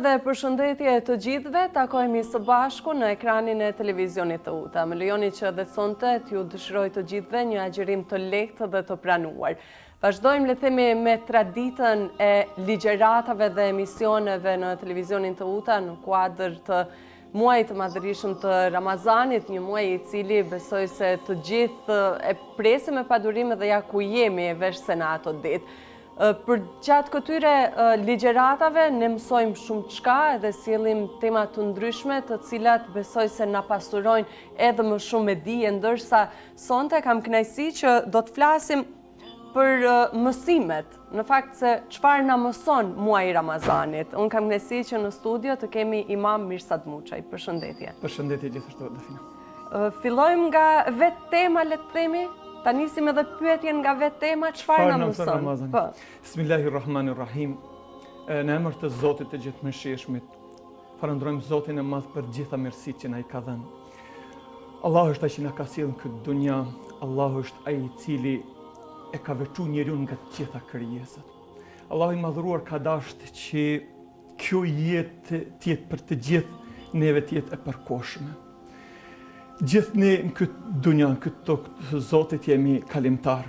dhe përshëndetje të gjithëve, takojmë së bashku në ekranin e televizionit të UTA. Më lejoni që dhe sonte t'ju dëshiroj të gjithëve një agjerim të lehtë dhe të pranuar. Vazhdojmë le themi me traditën e ligjeratave dhe emisioneve në televizionin të UTA në kuadër të muajit të madhërisëm të Ramazanit, një muaj i cili besoj se të gjithë e presim me padurime dhe ja ku jemi e vesh se në ato ditë. Për gjatë këtyre ligjeratave ne mësojmë shumë çka edhe sjellim tema të ndryshme të cilat besoj se na pasurojnë edhe më shumë me dije, ndërsa sonte kam kënaqësi që do të flasim për mësimet, në fakt se çfarë na mëson muaji i Ramazanit. Unë kam kënaqësi që në studio të kemi Imam Mirsad Muçaj. Përshëndetje. Përshëndetje gjithashtu, Dafina. Fillojmë nga vetë tema, le të themi. Ta nisim edhe pyetjen nga vetë tema, çfarë na mëson? Po. Bismillahirrahmanirrahim. Në emër të Zotit të Gjithëmëshirshmit, falenderojmë Zotin e Madh për gjitha mirësitë që na i ka dhënë. Allahu është ai që na ka sjellë në këtë dunja, Allahu është ai i cili e ka veçuar njeriu nga të gjitha krijesat. Allahu i madhëruar ka dashur që kjo jetë të jetë për të gjithë neve të jetë e përkohshme. Gjithë ne në këtë dunja, në këtë tokë të Zotit jemi kalimtar.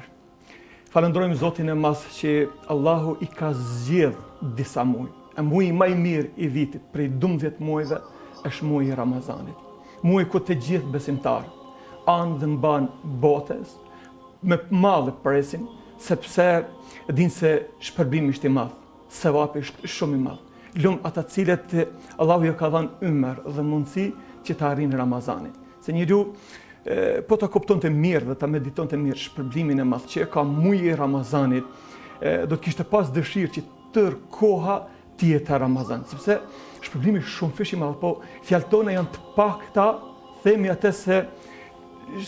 Falenderojmë Zotin e Madh që Allahu i ka zgjedhur disa muaj. Muaji më i mirë i vitit prej 12 muajve është muaji i Ramazanit. Muaji ku të gjithë besimtarë anë dhe mban botës me madhe presin, sepse dinë se shpërbimi është i madh, sevapi është shumë i madh. Lum ata cilët Allahu ja ka dhënë ymër dhe mundësi që të arrijnë Ramazanin. Se njeriu po ta kuptonte mirë dhe ta meditonte mirë shpërblimin e madh që e ka muaji i Ramazanit, do të kishte pas dëshirë që tërë koha të jetë Ramazan, sepse shpërblimi është shumë fish i madh, po fjalët tona janë të pakta, themi atë se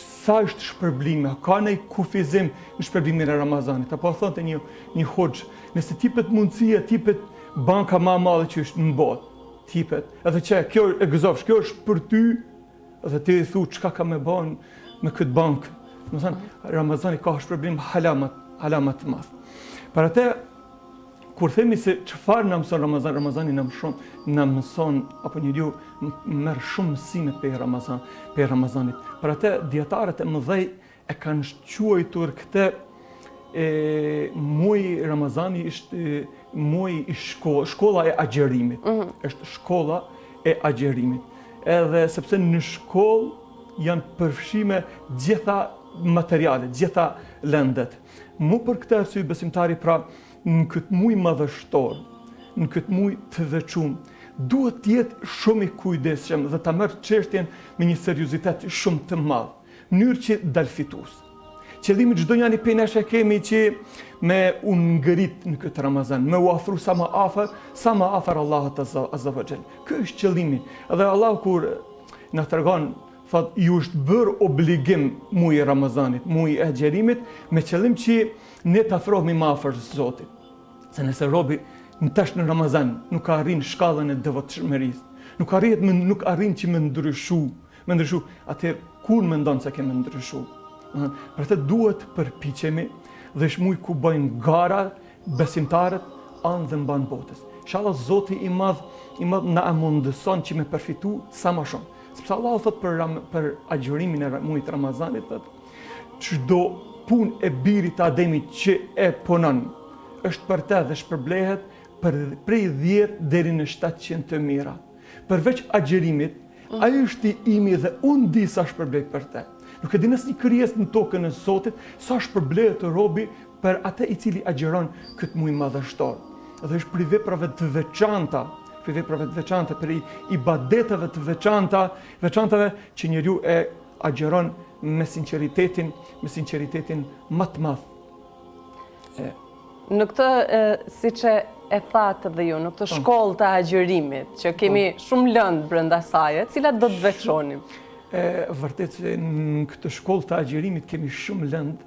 sa është shpërblimi, ka një kufizim në shpërblimin e Ramazanit. Apo thonte një hoxh, nëse tipet mundësia, tipet banka më e madhe që është në botë, tipet, edhe që kjo e gëzofsh, kjo është për ty, dhe ti thu çka ka me bën me këtë bankë. Do të thënë, Ramazani ka shpërblim hala më të madh. Për atë, kur themi se çfarë na mëson Ramazani na mëson apo njeriu merr shumë mësime për Ramazanit. Për atë dietarët e mëdhej e kanë quajtur këtë muaji Ramazani është muaji i shkolla e agjerimit. Është shkolla e agjerimit. Edhe sepse në shkollë janë përfshime gjitha materialet, gjitha lëndet. Mu për këtë arsye besimtari pra në këtë muaj madhështor, në këtë muaj të veçuar, duhet të jetë shumë i kujdesshëm dhe ta merr çështjen me një seriozitet shumë të madh, në mënyrë që dal fitues. Qëllimi çdo njëri prej nesh e kemi që me u ngrit në këtë Ramazan, me u afru sa më afër Allahut Azza wa Jall. Ky është qëllimi. Dhe Allah kur na tregon, thot ju është bërë obligim muaji i Ramazanit, muaji i agjerimit, me qëllim që ne të afrohemi më afër Zotit. Se nëse robi në Ramazan nuk arrin shkallën e devotshmërisë, nuk arrin që me ndryshu, atëherë kur mendon se kemë ndryshu? Për të duhet përpiqemi dhe është muaj ku bëjnë gara besimtarët anë dhe mban botës. Inshallah Zoti i madh na mundëson që me përfitu sa më shumë. Sepse Allah thot për agjërimin e muajit Ramazanit, thot çdo punë e birit të Ademit që e punon është për të dhe shpërblehet prej 10 deri në 700 të mira. Përveç agjërimit, ai është i imi dhe unë di sa shpërblet për të. Nuk e di nësë një krijesë në tokën e Zotit, sa shpërblehet të robi për atë i cili agjeron këtë muaj madhështor. Dhe është për veprave të veçanta, për ibadeteve të veçantave që njeriu e agjeron me sinqeritetin më të madh. Në këtë, siç e thatë dhe ju, në këtë shkollë të agjerimit, që kemi shumë lëndë brenda saj, cilat do të veçonim? Vërtet që në këtë shkollë të agjerimit kemi shumë lëndë,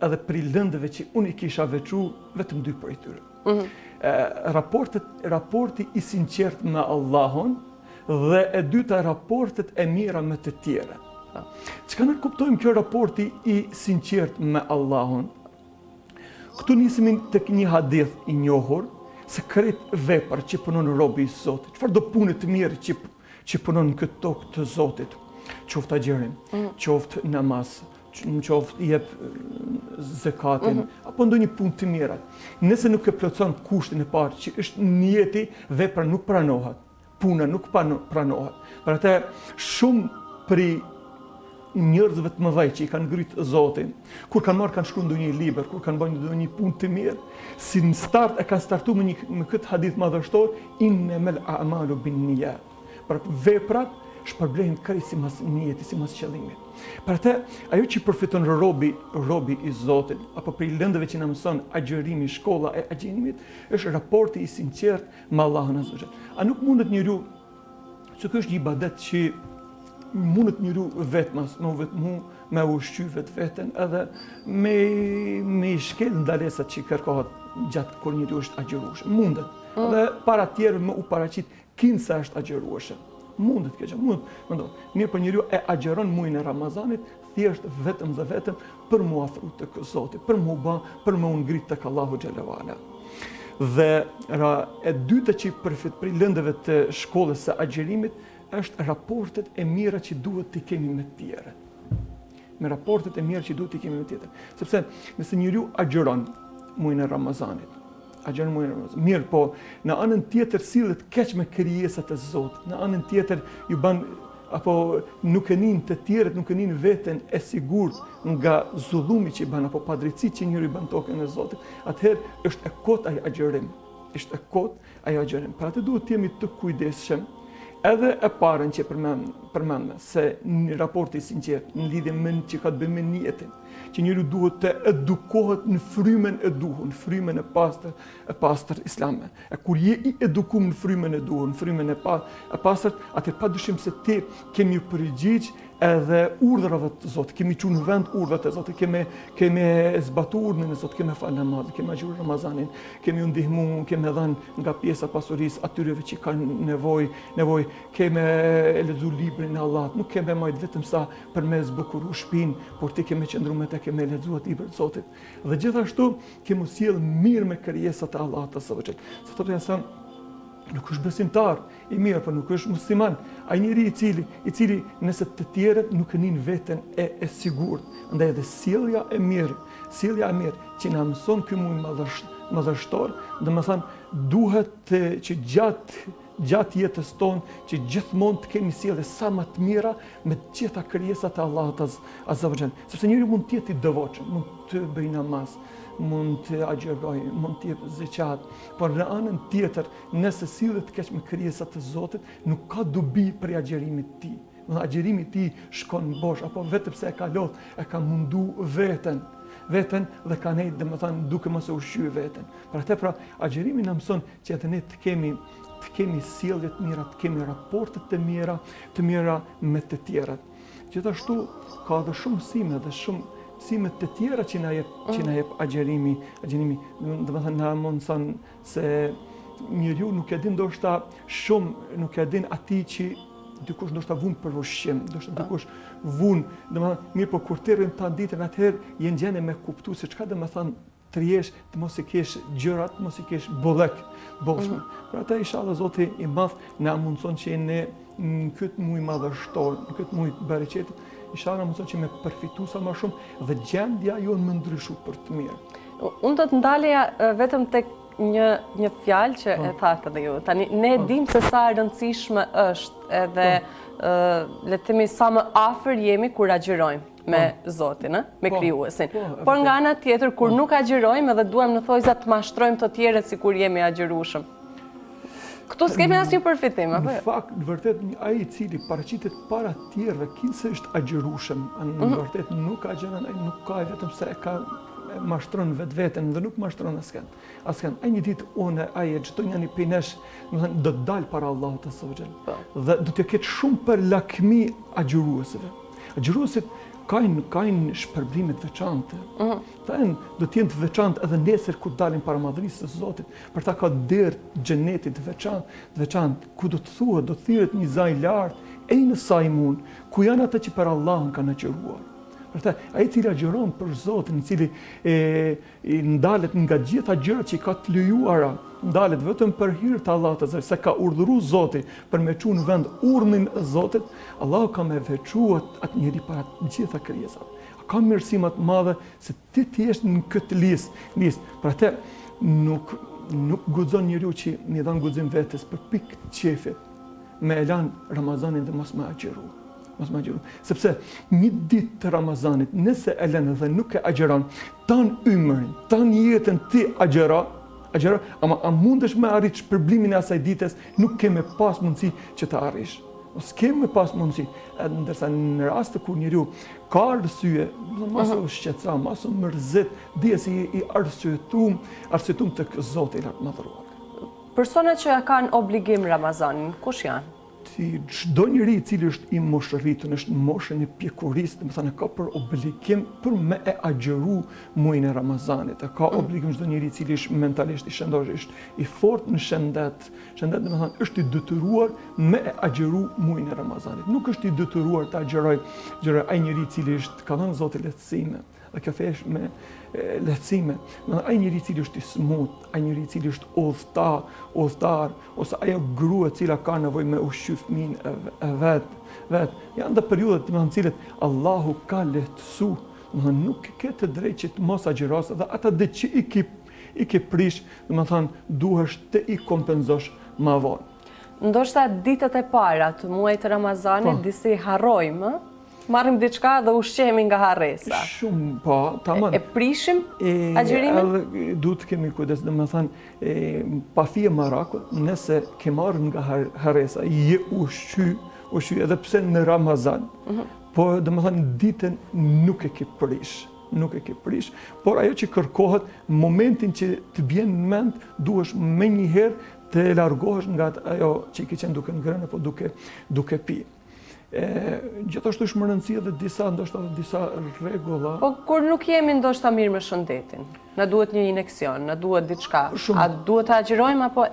edhe për lëndëve që unë i kisha veçu vetëm 2 për tyre. Raporti i sinqert me Allahun dhe e dyta raportet e mira me të tjere. Çka ne kuptojmë kjo raporti i sinqert me Allahun? Këtu nisemi tek një hadith i njohur, se krejt vepra që punon robi i Zotit, çfarë do punë të mirë që punon në këtë tokë të Zotit, qoftë agjerim, qoftë namaz, qoftë jep zekatin, apo ndonjë punë të mirë. Nëse nuk e plotëson kushtin e parë, që është niyeti, vepra nuk pranohet, puna nuk pranohet. Për atë shumë prej njerëzve të mëdhej që i kanë ngritë Zotin, kur kanë shkruar ndonjë libër, kur kanë bërë ndonjë punë të mirë, si në start e kanë startuar me këtë hadith madhështor, innamal a'malu binniyat. Për veprat shpërblehen krejt sipas niyeti, sipas qëllimit. Për atë, ajo që përfiton robi i Zotit, apo prej lëndëve që na mëson agjerimi, shkolla e agjerimit, është raporti i sinqert me Allahun azza wa jall. A nuk mundet njeriu, që ky është një ibadet që mundet njeriu vetmas, me ushqy veten edhe me shkel ndalesat që kërkohet gjatë kur njeriu është agjerueshëm. Mundet. Dhe para tjerë më u paraqit kinsa është agjerueshëm. Mundet kjo gjë, mund. Mirë për njeriu e agjeron muajin e Ramazanit thjesht vetëm dhe vetëm për mu afru tek Zoti, për mu ngrit tek Allahu xhelalu ala. Dhe e dyta që përfit për lëndëve të shkollës së agjerimit është raportet e mira që duhet të kemi me të tjerët. Me raportet e mira që duhet të kemi me të tjerët. Sepse nëse njeriu agjeron muajin e Ramazanit, mirë, po në anën tjetër sillet keq me krijesat e Zotit, në anën tjetër ju bën apo nuk e nin të tjerët, nuk e nin veten e sigurt nga zullumi që i bën apo padrejtësitë që njëri bën tokën e Zotit, atëherë është e kot ai agjerim. Është e kot ai agjerim. Pra atë duhet të jemi të kujdesshëm. Edhe e parën që përmendëm se në raporti sinqert, në lidhje me që ka të bëjë me niyetin, që njeriu duhet të edukohet në frymën e duhur, në frymën e pastër islame. E kur je i edukuar në frymën e duhur, në frymën e pastër, atë padyshim se ti kemi përgjigj edhe urdhrave të Zotit, kemi qenë në vend urdhrat e Zotit, kemi zbatuar urdhën e Zotit, kemi fal namaz, kemi agjuar Ramazanin, kemi u ndihmuar, kemi dhënë nga pjesa pasurisë atyreve që kanë nevojë, kemi lexuar librin e Allahut, nuk kemi marrë vetëm sa për me zbukuru shtëpinë, por ti kemi qendruar me të, kemi lexuar librin e Zotit. Dhe gjithashtu kemi sjell mirë me krijesat e Allahut azza wa jall. Se thotë janë nuk është besimtar i mirë, por nuk është musliman. Ai njeri i cili nëse të tjerët nuk e nin veten e sigurt. Andaj edhe sjellja e mirë që na mëson ky muaj madhështor, domethënë duhet që gjatë jetës tonë që gjithmonë të kemi sjellje sa më të mira me të gjitha krijesat e Allahut azza wa jall. Sepse njeriu mund të jetë i devotshëm, mund të bëjë namaz, mund të agjeroj, mund të jep zeqat, por në anën tjetër, nëse sillet keq me krijesat e Zotit, nuk ka dobi për agjerimit të tij. Agjerimi i tij shkon bosh, apo vetëm se e ka lodh, e ka mundu veten dhe ka nejtë, domethënë, duke mos e ushqyer veten. Për atë pra, agjerimi na mëson që edhe ne të kemi sjellje të mira, të kemi raporte të mira me të tjerët. Gjithashtu ka edhe shumë mësime dhe shumë mësime të tjera që na jep agjerimi, domethënë na mundson se njeriu nuk e din ndoshta shumë, nuk e din atij që dikush ndoshta vun për ushqim, ndoshta dikush vun, domethënë mirë, po kur ti rrin ta ditën atëherë je në gjendje me kuptues se çka domethënë të rjesh, të mos i kesh gjërat, mos i kesh bollshme. Për atë inshallah Zoti i Madh na mundson që ne në këtë muaj madhështor, në këtë muaj të bereqetit, inshallah mundson që me përfitu sa më shumë dhe gjendja jonë më ndryshu për të mirë. Unë do të ndaleja vetëm tek një fjalë që e thatë edhe ju. Tani ne dim se sa e rëndësishme është edhe le të themi sa më afër jemi kur agjerojmë me Zotin, me krijuesin. Por nga ana tjetër kur nuk agjerojmë edhe duam në thojza të mashtrojmë të tjerët sikur jemi agjerueshëm. Këtu s'kemi asnjë përfitim, apo? Në fakt, në vërtet, ai i cili paraqitet para tjerëve, kinse është agjerueshëm, në vërtet nuk agjeron, ai nuk ka vetëm se e mashtron vetveten dhe nuk mashtron askën. Ai një ditë ai çdo njëri prej nesh, domethënë do të dal para Allahut azza wa jall. Dhe do të ketë shumë për lakmi agjeruesve. Agjeruesit kanë shpërblime të veçanta. Do të jenë të veçantë edhe nesër kur dalin para madhërisë së Zotit. Për ta ka derë xhenetit të veçantë, ku do të thuhet, do thirret një zaj lart, ejnë saimun, ku janë ata që për Allahun kanë agjeruar. Për të, ai i cili agjeron për Zotin, i cili i ndalet nga gjitha gjërat që i ka të lejuara, ndalet vetëm për hir të Allahut, se ka urdhëruar Zoti për me çu në vend urdhnin e Zotit, Allahu ka me veçuar atë njeri para të gjitha krijesave. Ka mirësi më të madhe se ti jesh në këtë listë. Për atë nuk guxon njeriu që një dhan guxim vetes për pikë të qefit me elan Ramazanin dhe mos më agjeru. Sepse një ditë të Ramazanit, nëse e lën dhe nuk e agjeron, tan ymrin, tan jetën ti agjero, ama a mundesh me arrit shpërblimin e asaj ditës, nuk ke me pas mundësi që të arrish. S'ke me pas mundësi, ndërsa në rast të kur njeriu ka arsye, mos u shqetësa, mos u mërzit, dije si i arsyetum tek Zoti i lartë madhëruar. Personat që kanë obligim Ramazanin, kush janë? Çdo njeri i cili është i moshërritur, është në moshën e pjekurisë, domethënë ka për obligim për me e agjeru muajin e Ramazanit. Ka obligim çdo njeri i cili është mentalisht i shëndosh, është i fortë në shëndet. Shëndet domethënë është i detyruar me e agjeru muajin e Ramazanit. Nuk është i detyruar të agjeroj ai njeri i cili është ka dhënë Zoti lehtësime. Dhe kjo fesh me lehtësime. Ai njeri i cili është i smut, ai njeri i cili është udhëtar, ose ajo grua e cila ka nevojë me ushqy fëmijën e vet. Janë dhe periudhat në të cilat Allahu ka lehtësu, nuk ke të drejtë që të mos agjerosh dhe ata dhe që i ke prish, duhesh të i kompenzosh më vonë. Ndoshta ditët e para të muajit të Ramazanit disi harrojmë, marrim diçka dhe ushqehemi nga harresa. Shumë, po, tamam. E prishim agjerimin? Duhet të kemi kujdes, pa fije maraku, nëse ke marrë nga harresa, je ushqy edhe pse në Ramazan, po ditën nuk e ke prish. Por ajo që kërkohet, momentin që të bjen në mend, duhesh me njëherë të largohesh nga ajo që i ke qenë duke ngrënë apo duke pi. Gjithashtu është më rëndësi edhe disa rregulla. Po kur nuk jemi ndoshta mirë me shëndetin, na duhet një injeksion, na duhet diçka. A duhet të agjerojmë apo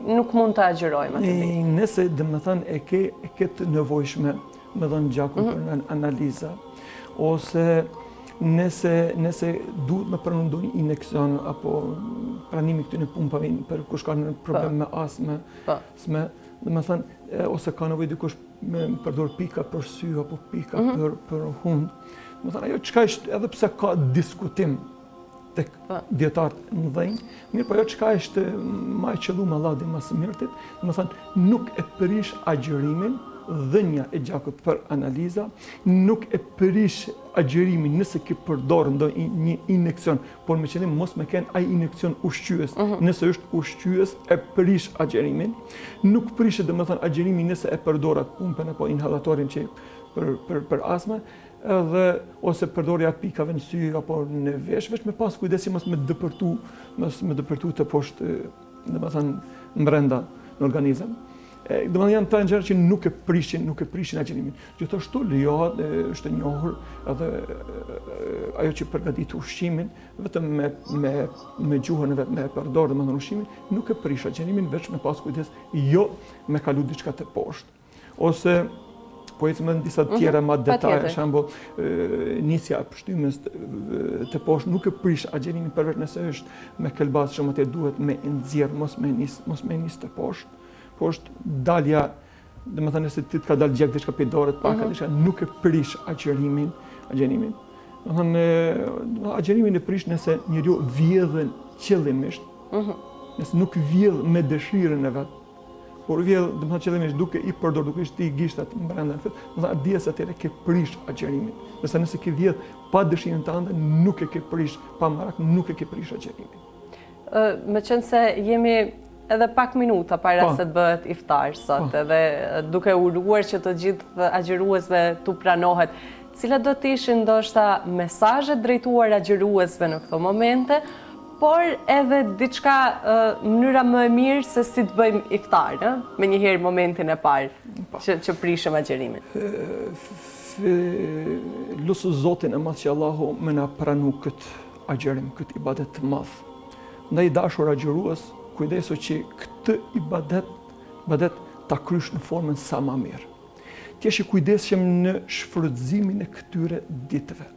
nuk mund të agjerojmë atë ditë? Nëse domethënë e ke të nevojshme me dhënë gjakun për analiza, ose nëse duhet me pranuar ndonjë injeksion apo pranimi këtyre pumpave për kush ka problem me astmë, domethënë ose ka nevojë dikush me përdor pika për sy apo pika për hund. Domethënë ajo çka është, edhe pse ka diskutim tek dietarët në dhënë, mirë, po ajo çka është më e qelluar Allah dhe më së mërtit, domethënë nuk e prish agjerimin, dhënia e gjakut për analiza, nuk e prish agjerimin nëse ke përdorur ndonjë injeksion, por me qëllim mos me kenë ai injeksion ushqyes. Nëse është ushqyes, e prish agjerimin. Nuk prishet domethënë agjerimin nëse e përdor atë pumpën apo inhalatorin që për astmë, edhe ose përdorja pikave në sy apo në vesh me pas kujdes që mos me dëpërtu të poshtë, domethënë brenda në organizëm. Domethënë janë të gjëra që nuk e prishin agjerimin. Gjithashtu lejohet, është e njohur edhe ajo që përgatit ushqimin, vetëm me gjuhën e vet, me përdorë domethënë ushqimin, nuk e prish agjerimin, veç me pas kujdes, jo me kalu diçka të poshtë. Ose po ecëm në disa tjera më detaje, për shembull, nisja e pështymës të poshtë nuk e prish agjerimin përveç nëse është me kelbas, shumë atë duhet me nxjerr, mos me nis të poshtë. Po është dalja, domethënë nëse ti të ka dalë gjak diçka për dorë të paka, diçka nuk e prish agjerimin. Domethënë agjerimin e prish nëse njeriu vjedhën qëllimisht, nëse nuk vjedh me dëshirën e vet, por vjedh domethënë qëllimisht duke i përdor, duke i shti gishtat brenda, domethënë dijes atëre ke prish agjerimin. Nëse ke vjedh pa dëshirën tënde, nuk e ke prish, pa marak nuk e ke prish agjerimin. Meqense jemi edhe pak minuta para se të bëhet iftar sot, edhe duke uruar që të gjithë agjeruesve t'u pranohet, cilat do të ishin ndoshta mesazhet drejtuar agjeruesve në këto momente, por edhe diçka mënyra më e mirë se si të bëjmë iftar, me njëherë momentin e parë që prishëm agjerimin. Lutu Zotin e madh që Allahu më na pranu këtë agjerim, këtë ibadet të madh. Ndaj dashur agjerues, kujdesu që këtë ibadet ta krysh në formën sa më mirë. të jesh i kujdesshëm në shfrytëzimin e këtyre ditëve.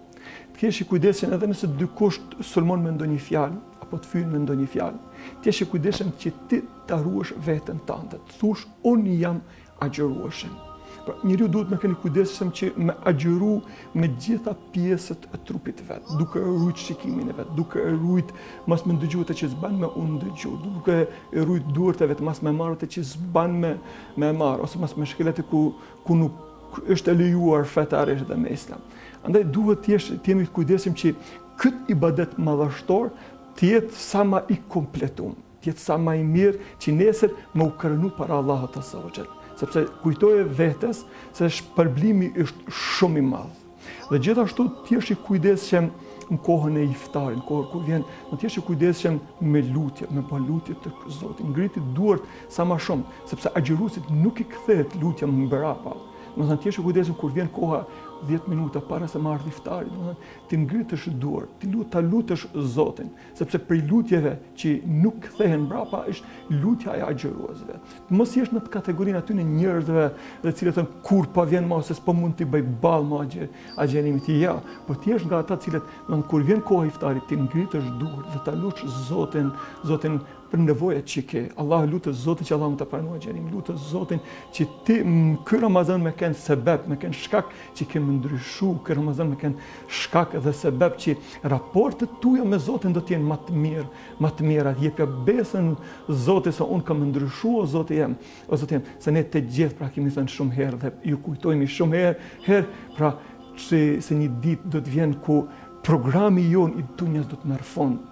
Të jesh i kujdesshëm edhe nëse dikush sulmon me ndonjë fjalë apo të fyn me ndonjë fjalë. Të jesh i kujdesshëm që ti ta ruash veten tënde. Të thush unë jam agjërueshëm. Pra, njeriu duhet me qenë kujdesshëm që me agjëru me gjitha pjesët e trupit vet, duke rujt shikimin e vet, duke rujt mos me ndëgju atë që s'ban me unë ndëgju, duke rujt duart e vet, mos me marr atë që s'ban me marr, ose mos me shkelet ku nuk është e lejuar fetarisht dhe me Islam. Andaj duhet të jemi të kujdesshëm që këtë ibadet madhështor të jetë sa më i kompletuar, të jetë sa më i mirë që nesër me u krenu para Allahut azza wa jall. Sepse kujtoje vetes se shpërblimi është shumë i madh. Dhe gjithashtu të jesh i kujdesshëm në kohën e iftarit, në kohën kur vjen, të jesh i kujdesshëm me lutje, me lutje të Zotit. Ngriti duart sa më shumë, sepse agjëruesit nuk i kthehet lutja më mbrapa. Domethënë të jesh i kujdesshëm kur vjen koha 10 minuta para se marrë iftari, ti ngritësh duart, ta lutesh Zotin, sepse prej lutjeve që nuk kthehen mbrapa është lutja e agjëruesve. Mos jesh në kategorinë aty në njerëzve të cilët thonë kur pa vjen më ose s'po mund të bëj ball më agjërimit. Ja, po ti jesh nga ata të cilët kur vjen koha e iftarit ti ngritësh duart dhe ta lutsh Zotin për nevojat që ke. Allah lutet Zotin që Allah më të pranojë agjërimin, lutet Zotin që ti ky Ramazan me kanë sebeb, me kanë shkak që ke ndryshu, ky Ramazan me kanë shkak dhe sebeb që raportet tuaja me Zotin do të jenë më të mira, jepja besën Zotit se unë kam ndryshuar o Zoti jam, se ne të gjithë pra kemi thënë shumë herë dhe ju kujtojmë shumë herë pra se një ditë do të vjen ku programi jon i dunjas do të merr fund.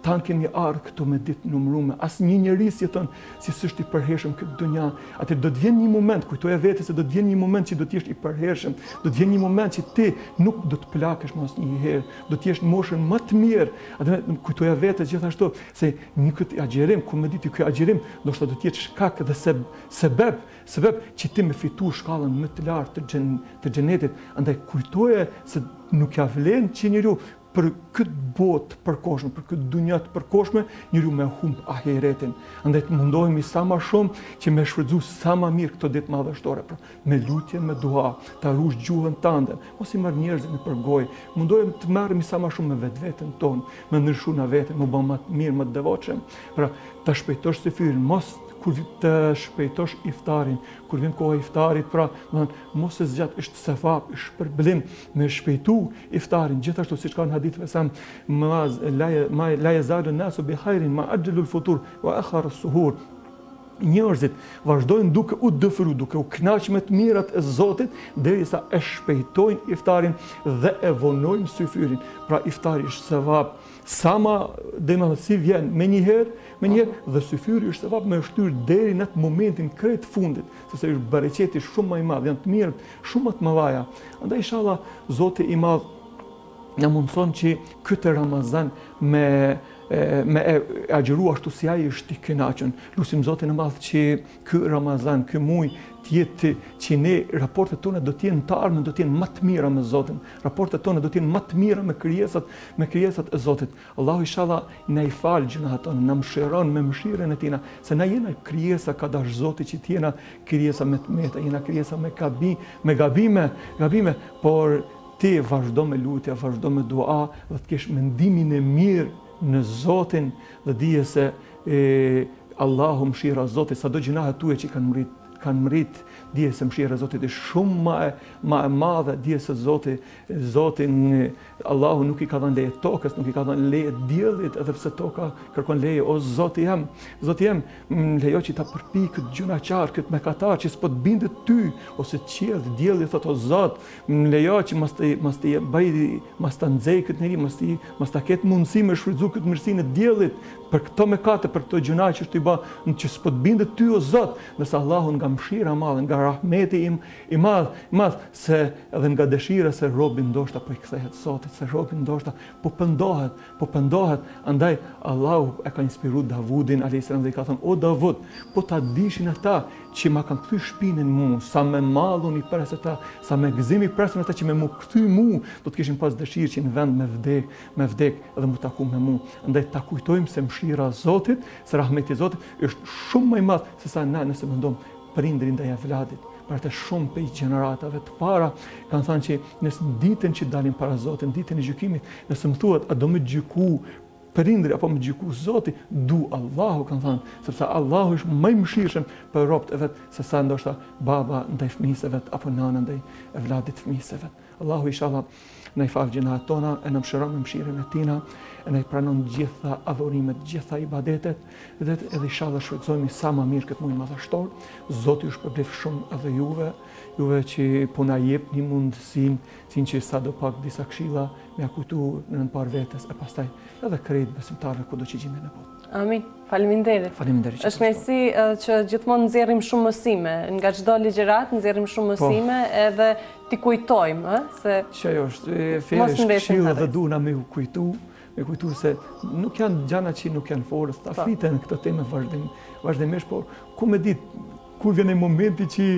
Tanë kemi arë këtu me ditë numërume, asë një njeris jeton si s'është i përhershëm këtë dunja, atë do të vjen një moment, kujtoja vete se do të vjen një moment që do të jesh i përhershëm, do të vjen një moment që ti nuk do të plakesh mos një herë, do të jesh në moshën më të mirë, atë kujtoja vete gjithashtu se një këtë agjerim, ku me ditë ky agjerim, do të jetë shkak dhe sebeb që ti me fitu shkallën më të lartë të xhenetit, andaj kujtoje se nuk ja vlen që njeriu për këtë botë të përkohshme, për këtë dunja të përkohshme, njeriu me humb ahiretin. Andaj të mundohemi sa më shumë që me shfrytëzu sa më mirë këto ditë madhështore, me lutje, me dua, ta rush gjuhën tënde, mos i marr njerëzit në përgojë. Mundohemi të marremi sa më shumë me vetveten tonë, me ndryshu na veten, me bë më të mirë, më të devotshëm. Pra, ta shpejtosh sefirin, mos kur të shpejtosh iftarin, kur vjen koha e iftarit, pra, mos e zgjat, është sevap, është shpërblim me shpejtu iftarin, gjithashtu siç ka në hadithe sa la yazalu nasu bi khairin ma ajjalu al-futur wa akhara as-suhur. Njerëzit vazhdojnë duke u dëfru, duke u kënaqur me të mirat e Zotit, derisa e shpejtojnë iftarin dhe e vonojnë syfyrin. Pra iftari është sevap, sa ma si vjen me njëherë dhe syfyri është sevap me shtyr deri në atë momentin krejt fundit, sepse është bereqeti shumë më i madh, janë të mirët shumë më të mëdha. Andaj inshallah Zoti i Madh na mundson që këtë Ramazan me agjëru ashtu si ai është i kënaqur. Lutim Zotin e Madh që ky Ramazan, ky muaj të jetë që ne raportet tona do të jenë të ardhmen, do të jenë më të mira me Zotin. Raportet tona do të jenë më të mira me krijesat e Zotit. Allahu inshallah na i fal gjunat tona, na mëshiron me mëshirën e Tij, se na jena krijesa ka dash Zoti që të jena krijesa me të meta, jena krijesa me gabime, por ti vazhdo me lutje, vazhdo me dua dhe të kesh mendimin e mirë në Zotin dhe dije se Allahu mëshira Zotit, sado gjunahet tuaja që kanë mrit, dije se mëshira Zotit është shumë më e madhe, dije se Zotin Allahu nuk i ka dhënë leje tokës, nuk i ka dhënë leje diellit, edhe pse toka kërkon leje, o Zoti jam, lejo që ta përpi këtë gjunaqar, këtë mëkatar që s'po të bindet ty, ose qielli, dielli thotë o Zot, lejo që mos ta nxej këtë njerëz, mos ta ketë mundësi me shfrytzu këtë mirësinë e diellit për këto mëkate, për këto gjuna që është i bë, që s'po të bindet ty o Zot, ndërsa Allahu nga mëshira e madhe, nga rahmeti i madh, se edhe nga dëshira se robi ndoshta po i kthehet Zotit, se robi ndoshta po pendohet, andaj Allahu e ka inspiruar Davudin alayhis salam dhe i ka thënë o Davud, po ta dishin ata që ma kanë kthy shpinën mu, sa me mallun i pres ata, sa me gëzim i presën ata që me mu kthy mu, do të kishin pas dëshirë që në vend me vdek edhe mu taku me mu. Andaj ta kujtojmë se mëshira e Zotit, se rahmeti i Zotit është shumë më i madh se sa na nëse mendojmë prindërin ndaj vladit. për të shumë për gjeneratave të para, kanë thënë që nësë ditën që dalin para Zotin, ditën e gjykimit, nëse më thuhet, a do më gjyku prindri apo më gjyku Zoti, du Allahu, kanë thënë, sepse Allahu është më i mëshirshëm për robët e vet se sa ndoshta baba ndaj fëmijës e vet apo nana ndaj vladit fëmijës e vet. Allahu inshallah na i falë gjinat tona, e na mëshiron me mëshirën e tina, e na i pranon gjitha adhurimet, gjitha ibadetet, dhe edhe inshallah shfrytëzojmë sa më mirë këtë muaj madhështor. Zoti ju shpërblet shumë edhe juve që po na jepni mundësinë që sa do pak disa këshilla me kujtu në par vetes e pastaj edhe krejt besimtarëve kudo që gjenden në botë. Amin. Faleminderit. Faleminderit. Është kënaqësi që gjithmonë nxjerrim shumë mësime, nga çdo ligjërat nxjerrim shumë mësime edhe t'i kujtojmë, se që ajo është feresh këshilla dhe duna me kujtu se nuk janë gjana që nuk janë forës, ta fliten këto teme vazhdimisht, por ku me ditë kur vjen ai momenti që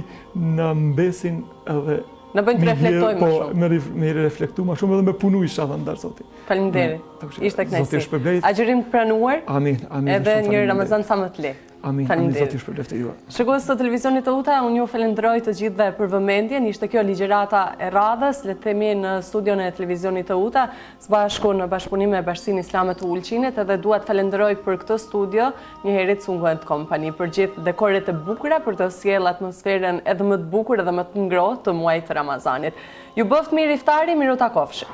na mbesin edhe na bëjnë të reflektojmë më shumë. Me reflektu më shumë edhe me punu inshallah ndar Zotit. Faleminderit. Ishte kënaqësi. Zoti ju shpërblet. Agjerim të pranuar. Amin. Edhe një Ramazan sa më të lehtë. Amin. Zoti ju shpërblet ju. Shikues të televizionit të UTA, unë ju falenderoj të gjithëve për vëmendjen. Ishte kjo ligjërata e radhës, le të themi në studion e televizionit të UTA, së bashku në bashkëpunim me Bashkinë Islame të Ulqinit, edhe dua të falenderoj për këtë studio një Herit Sunguen Company, për gjithë dekoret e bukura, për të sjellë atmosferën edhe më të bukur edhe më të ngrohtë të muajit të Ramazanit. Ju bëft mirë iftari, miru takofshi.